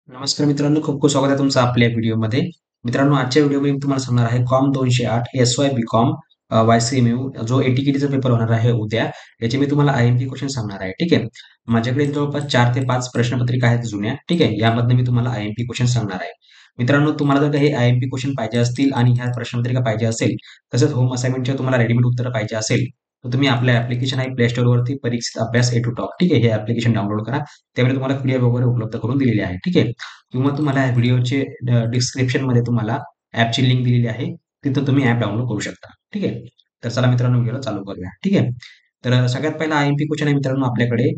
नमस्कार मित्रांनो, खूप खूप स्वागत आहे तुमचं आपल्या व्हिडिओमध्ये. मित्रांनो, आजच्या व्हिडिओमध्ये मी तुम्हाला सांगणार आहे कॉम 208 एस-वाय बी-कॉम वाय-सी-एम-यू जो एटीकेटीचा पेपर होणार आहे उद्या. याचे मी तुम्हाला आय-एम-पी क्वेश्चन सांगणार आहे. ठीक आहे. माझ्याकडे जवळपास 4 ते 5 प्रश्नपत्रिका आहेत जुन्या. ठीक आहे. यामधनं मी तुम्हाला आय-एम-पी क्वेश्चन सांगणार आहे. मित्रांनो, तुम्हाला जर काही आय-एम-पी क्वेश्चन पाहिजे असतील आणि ह्या प्रश्नपत्रिका पाहिजे असेल, तसंच होम असाइनमेंटच्या तुम्हाला रेडीमेड उत्तरं पाहिजे असेल, तर तुम्ही आपलं ॲप्लिकेशन आहे प्ले स्टोअरवरती परीक्षित अभ्यास ए टू टॉप. ठीक आहे. हे ॲप्लिकेशन डाउनलोड करा. त्यामध्ये तुम्हाला पीडीएफ वगैरे उपलब्ध करून दिलेली आहे. ठीक आहे. किंवा तुम्हाला या व्हिडिओचे डिस्क्रिप्शनमध्ये तुम्हाला ॲपची लिंक दिलेली आहे. तिथं तुम्ही ॲप डाउनलोड करू शकता. ठीक आहे. तर चला मित्रांनो व्हिडिओला चालू करूया. ठीक आहे. तर सगळ्यात पहिला आय-एम-पी क्वेश्चन आहे मित्रांनो आपल्याकडे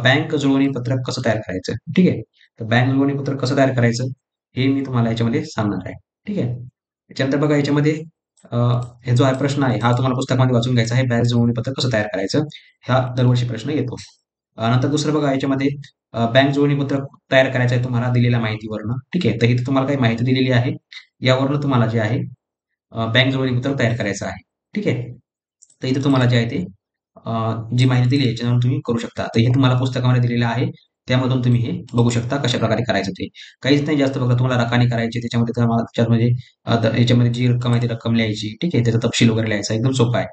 बँक जुळवणी पत्रक कसं तयार करायचं? ठीक आहे. तर बँक जुळवणी पत्रक कसं तयार करायचं? हे मी तुम्हाला याच्यामध्ये सांगणार आहे. ठीक आहे. त्याच्यानंतर बघा याच्यामध्ये अ, हे जो आहे प्रश्न आहे हा तुम्हाला पुस्तकामध्ये वाचून घ्यायचा आहे. बँक जुळवणी पत्रक कसं तयार करायचं? हा दरवर्षी प्रश्न येतो. नंतर दुसरं बघा याच्यामध्ये बँक जुळवणी पत्रक तयार करायचं आहे तुम्हाला दिलेल्या माहितीवरनं. ठीक आहे. तर इथे तुम्हाला काही माहिती दिलेली आहे. यावरनं तुम्हाला जे आहे बँक जुळवणी पत्रक तयार करायचं आहे. ठीक आहे. तर इथे तुम्हाला जे आहे ते अ, जी माहिती दिली आहे याच्यावरून तुम्ही करू शकता. तर हे तुम्हाला पुस्तकामध्ये दिलेलं आहे. त्यामधून तुम्ही हे बघू शकता कशाप्रकारे करायचं ते. काहीच नाही जास्त बघा तुम्हाला रकाने करायची त्याच्यामध्ये तुम्हाला त्याच्यामध्ये याच्यामध्ये जी रक्कम आहे ती रक्कम लिहायची. ठीक आहे. त्याचा तपशील वगैरे लिहायचा एकदम सोपा आहे.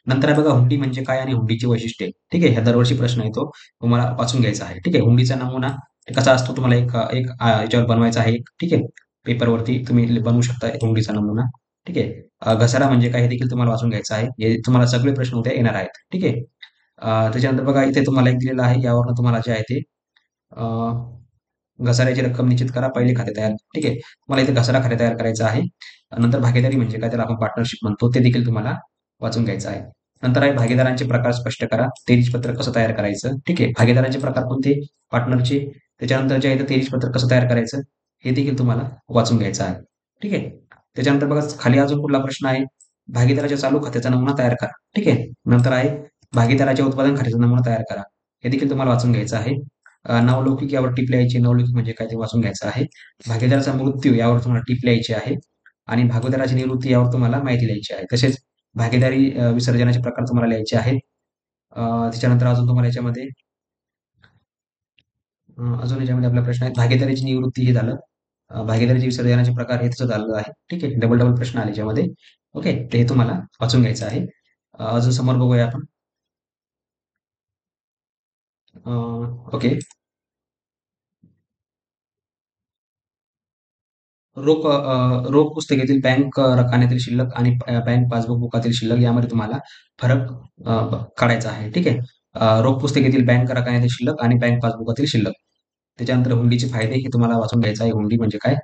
नंतर आहे बघा हुंडी म्हणजे काय आणि हुंडीची वैशिष्ट्ये. ठीक आहे. ह्या दरवर्षी प्रश्न आहे तो तुम्हाला वाचून घ्यायचा आहे. ठीक आहे. हुंडीचा नमुना कसा असतो तुम्हाला याच्यावर बनवायचा आहे. ठीक आहे. पेपरवरती तुम्ही बनवू शकता हुंडीचा नमुना. ठीक आहे. घसारा म्हणजे काय हे देखील तुम्हाला वाचून घ्यायचं आहे. हे तुम्हाला सगळे प्रश्न उद्या येणार आहेत. ठीक आहे. त्याच्यानंतर बघा इथे तुम्हाला एक दिलेलं आहे. यावरनं तुम्हाला जे आहे ते अ, घसाऱ्याची रक्कम निश्चित करा. पहिले खाते तयार. ठीक आहे. तुम्हाला इथे घसारा खाते तयार करायचं आहे. नंतर भागीदारी म्हणजे काय त्याला आपण पार्टनरशिप म्हणतो. ते देखील तुम्हाला वाचून घ्यायचं आहे. नंतर आहे भागीदारांचे प्रकार स्पष्ट करा. तेरीस पत्रक कसं तयार करायचं? ठीक आहे. भागीदारांचे प्रकार कोणते? पार्टनरचे. त्याच्यानंतर जे आहे ते तेरीस पत्रक कसं तयार करायचं? हे देखील तुम्हाला वाचून घ्यायचं आहे. ठीक आहे. त्याच्यानंतर बघा खाली अजून पुढला प्रश्न आहे. भागीदाराच्या चालू खात्याचा नमुना तयार करा. ठीक आहे. नंतर आहे भागीदाराच्या उत्पादन खात्याचा नमुना तयार करा. हे देखील तुम्हाला वाचून घ्यायचं आहे. नावलौकिक यावर टिप लिहायची. नावलौकिक म्हणजे काय ते वाचून घ्यायचं आहे. भागीदाराचा मृत्यू यावर तुम्हाला टिप लिहायची आहे आणि भागीदाराची निवृत्ती यावर तुम्हाला माहिती लिहायची आहे. तसेच भागीदारी विसर्जनाचे प्रकार तुम्हाला लिहायचे आहेत. त्याच्यानंतर अजून तुम्हाला याच्यामध्ये अजून याच्यामध्ये आपला प्रश्न आहे भागीदारीची निवृत्ती हे झालं. भागीदारीचे विसर्जनाचे प्रकार हे तसं झालेलं आहे. ठीक आहे. डबल डबल प्रश्न आले याच्यामध्ये. ओके. तर हे तुम्हाला वाचून घ्यायचं आहे. अजून समोर बघूया आपण. ओके. रोख पुस्तिकेतील बँक रकान्यातील शिल्लक आणि बँक पासबुक बुकातील शिल्लक यामध्ये तुम्हाला फरक काढायचा आहे. ठीक आहे. रोख पुस्तिकेतील बँक रकान्यातील शिल्लक आणि बँक पासबुकातील शिल्लक. त्याच्यानंतर हुंडीचे फायदे हे तुम्हाला वाचून घ्यायचं आहे. हुंडी म्हणजे काय?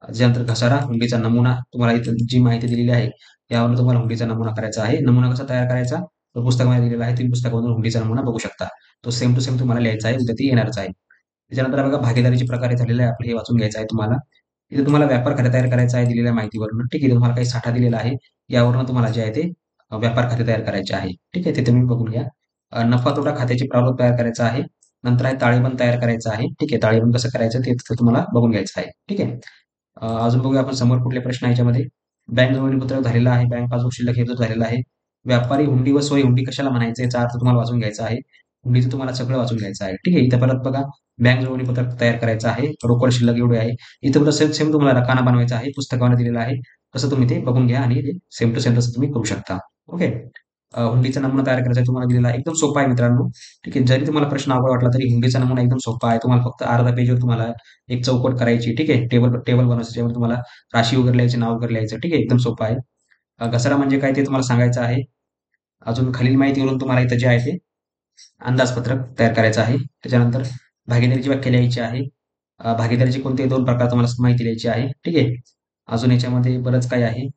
त्याच्यानंतर घसारा, हुंडीचा नमुना तुम्हाला इथं जी माहिती दिलेली आहे, यावरून तुम्हाला हुंडीचा नमुना करायचा आहे. नमुना कसा तयार करायचा? तो पुस्तकामध्ये दिलेला आहे. तुम्ही पुस्तकामधून हुंडीचा नमुना बघू शकता. तो सेम टू सेम तुम्हाला लिहायचा आहे. उद्या ती येणारच आहे. त्याच्यानंतर बघा भागीदारीचे प्रकार हे झालेले आहे आपले हे वाचून घ्यायचं आहे तुम्हाला. इथे तुम्हाला व्यापार खाते तयार करायचं आहे दिलेल्या माहितीवरून. ठीक आहे. तुम्हाला काही साठा दिलेला आहे. यावरून तुम्हाला जे आहे ते व्यापार खाते तयार करायचे आहे. ठीक आहे. ते तुम्ही बघून घ्या. नफा-तोटा खात्याचे प्रारूप तयार करायचं आहे. नंतर आहे ताळेबंद तयार करायचं आहे. ठीक आहे. ताळेबंद कसं करायचं ते तिथं तुम्हाला बघून घ्यायचं आहे. ठीक आहे. अजून बघूया आपण समोर कुठले प्रश्न आहे याच्यामध्ये. बँक जुळवणीपत्रक झालेलं आहे. बँक पासबुक शिल्लक हे जर झालेलं आहे. व्यापारी हुंडी व सोय हुंडी कशाला म्हणायचं याचा अर्थ तुम्हाला वाचून घ्यायचा आहे. हुंडीचं तुम्हाला सगळं वाचून घ्यायचं आहे. ठीक आहे. इथं परत बघा बँक जुळवणीपत्रक तयार करायचं आहे. रोकड शिल्लक एवढी आहे. इथं परत सेम सेम तुम्हाला रकाना बनवायचा आहे. पुस्तकामध्ये दिलेलं आहे. तसं तुम्ही ते बघून घ्या आणि ते सेम टू सेम तसं तुम्ही करू शकता. ओके. हुंडीचा नमुना तयार करायचा आहे तुम्हाला दिलेला आहे. एकदम सोपा आहे मित्रांनो. ठीक आहे. जरी तुम्हाला प्रश्न अवघड वाटला तरी हुंडीचा नमुना एकदम सोपा आहे. तुम्हाला फक्त अर्धा पेजवर तुम्हाला एक चौकट करायची. ठीक आहे. टेबल टेबल बनवायचं त्याच्यावर तुम्हाला राशी वगैरे लिहायची, नाव वगैरे लिहायचं. ठीक आहे. एकदम सोपं आहे. घसारा म्हणजे काय ते तुम्हाला सांगायचं आहे. अजून खालील माहितीवरून तुम्हाला इथं जे आहे ते अंदाजपत्रक तयार करायचं आहे. त्याच्यानंतर भागीदारीची व्याख्या लिहायची आहे. भागीदारीचे कोणते 2 प्रकार तुम्हाला माहिती लिहायची आहे. ठीक आहे. अजून याच्यामध्ये बरंच काही आहे.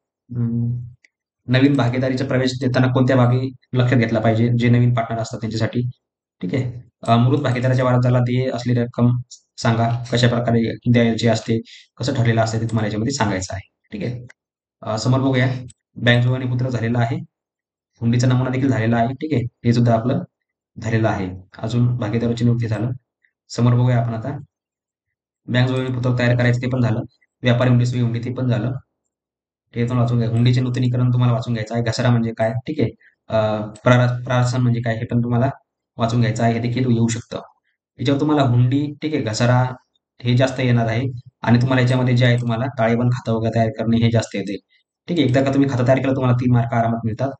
नवीन भागीदारीचा प्रवेश देताना कोणत्या बाबी लक्षात घेतला पाहिजे, जे नवीन पार्टनर असतात त्यांच्यासाठी. ठीक आहे. मृत भागीदाराच्या वारसाला देय असलेली रक्कम सांगा. कशाप्रकारे द्यायची असते, कसं ठरलेलं असतं ते तुम्हाला याच्यामध्ये सांगायचं आहे. ठीक आहे. समोर बघूया. बँक जुळवणी पत्रक झालेलं आहे. हुंडीचा नमुना देखील झालेला आहे. ठीक आहे. हे सुद्धा आपलं झालेलं आहे. अजून भागीदाराची नियुक्ती झालं. समोर बघूया आपण आता. बँक जुळवणी पत्रक तयार करायचं ते पण झालं. व्यापारी हुंडी, सोयी हुंडी ते पण झालं. हे पण वाचून घ्या. हुंडीचे नूतनीकरण तुम्हाला वाचून घ्यायचं आहे. घसारा म्हणजे काय? ठीक आहे. प्रारसन म्हणजे काय? हे पण तुम्हाला वाचून घ्यायचं आहे. हे देखील येऊ शकतं. याच्यावर तुम्हाला हुंडी, ठीक आहे, घसारा हे जास्त येणार आहे आणि तुम्हाला याच्यामध्ये जे आहे तुम्हाला ताळेबंद खातं वगैरे तयार करणे हे जास्त येते. ठीक आहे. एकदा का तुम्ही खातं तयार केलं तुम्हाला 3 मार्क आरामात मिळतात.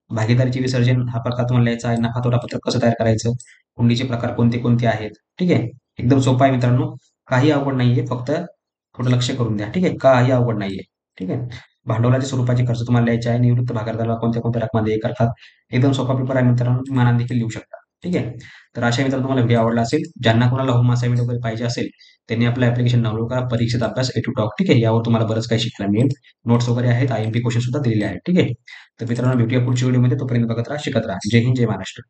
भागीदारीचे विसर्जन हा प्रकार तुम्हाला लिहायचा आहे. नफा तोटा पत्रक कसं तयार करायचं, हुंडीचे प्रकार कोणते कोणते आहेत. ठीक आहे. एकदम सोपं आहे मित्रांनो. काही अवघड नाहीये. फक्त थोडं लक्ष करून द्या. ठीक आहे. काही अवघड नाहीये. ठीक आहे. भांडवलाच्या स्वरूपाचे खर्च तुम्हाला लिहायचे आहे. निवृत्त भागधारकाला कोणत्या कोणत्या रकमा देय करतात. एकदम सोपा पेपर आहे मित्रांनो. तुम्ही मनाने देखील लिहू शकता. ठीक आहे. तर अशा मित्रांनो तुम्हाला व्हिडिओ आवडला असेल. ज्यांना कोणाला होम असाइनमेंट वगैरे पाहिजे असेल त्यांनी आपलं ॲप्लिकेशन डाउनलोड करा. परीक्षेत अभ्यास ए टू टॉक. ठीक आहे. यावर तुम्हाला बरंच काही शिकायला मिळेल. नोट्स वगैरे आहेत. IMP क्वेश्चन सुद्धा दिलेले आहेत. ठीक आहे. तर मित्रांनो भेटूया पुढच्या व्हिडिओमध्ये. तोपर्यंत बघत राहा, शिकत राहा. जय हिंद, जय महाराष्ट्र.